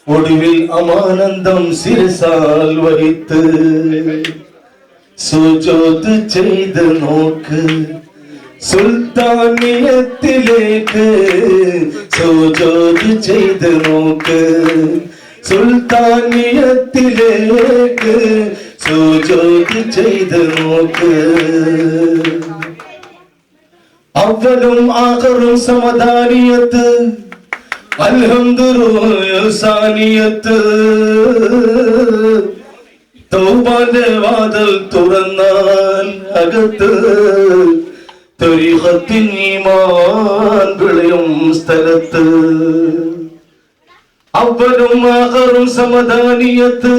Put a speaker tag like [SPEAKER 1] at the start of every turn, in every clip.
[SPEAKER 1] ഒടുവിൽ അമാനന്ദം ശിരസാൽ വഹിത്ത് സുജൂദ് ചെയ്ത് നോക്ക് സുൽത്താനിയത്തിലേക്ക് സുജൂദ് ചെയ്ത് നോക്ക് സുൽത്താനിയത്തിലേക്ക് സുജൂദ് ചെയ്ത് നോക്ക് അവലും ആഖറും സമദാനിയത്ത് അൽഹംദുലില്ലാഹ് സാനിയത്ത് തൗബാന്റെ വാതിൽ തുറന്നാൽ അകത്ത് തരീഖത്തിൻ ഈമാൻ വിളയും സ്ഥലത്ത് അവലും ആഖറും സമദാനിയത്ത്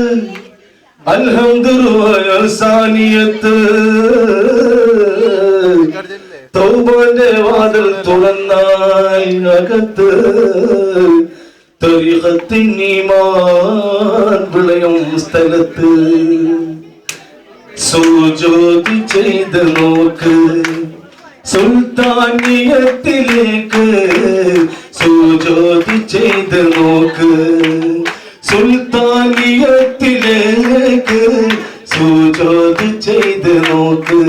[SPEAKER 1] അൽഹംദുലില്ലാഹ് സാനിയത്ത് തൗബാന്റെ വാതിൽ തുറന്നാൽ അകത്ത് തരീഖത്തിൻ ഈമാൻ വിളയും സ്ഥലത്ത് സുജൂദ് ചെയ്ത് നോക്ക് സുൽത്താനിയത്തിലേക്ക് സുജൂദ് ചെയ്ത് നോക്ക് സുൽത്താനിയത്തിലേക്ക് സുജൂദ് ചെയ്ത് നോക്ക്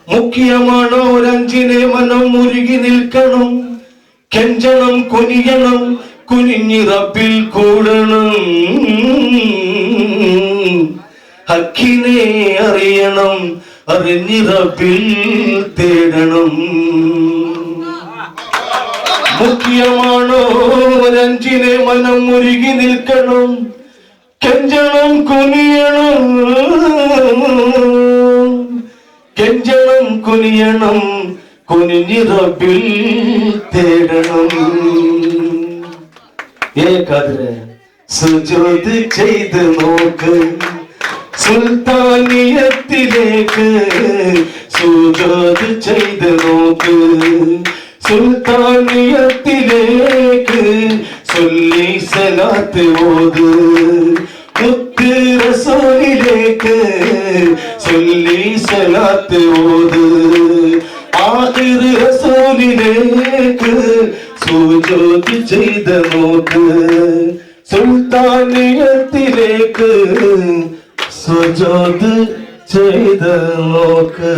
[SPEAKER 1] മുഖ്യമാണോ ഒരഞ്ചിനെ മനം മുരുകി നിൽക്കണം കെഞ്ചണം കുനിയണം കുനിഞ്ഞി റബ്ബിൽ കൂടണം ഹക്കിനെ അറിയണം അറിഞ്ഞി റബ്ബിൽ തേടണം മുഖ്യമാണോ ഒരഞ്ചിനെ മനം മുരുകി നിൽക്കണം കെഞ്ചണം കുനിയണം കെഞ്ചണം കുനിയണം കുനിഞ്ഞി റബ്ബിൽ തേടണം ഏകാദ്രെ സുജൂദ് ചെയ്ത് നോക്ക് സുൽത്താനിയത്തിലേക്ക് സുജൂദ് ചെയ്ത് നോക്ക് സുൽത്താനിയത്തിലേക്ക് ചൊല്ലി സലാത്ത് ഓത് മുത്ത് റസൂലിലേക്ക് ചൊല്ലി സലാത്ത് ഓത് ആഖിർ റസൂലിലേക്ക് സുജൂദ് ചെയ്ത് നോക്ക് സുൽത്താനിയത്തിലേക്ക് സുജൂദ് ചെയ്ത് നോക്ക്.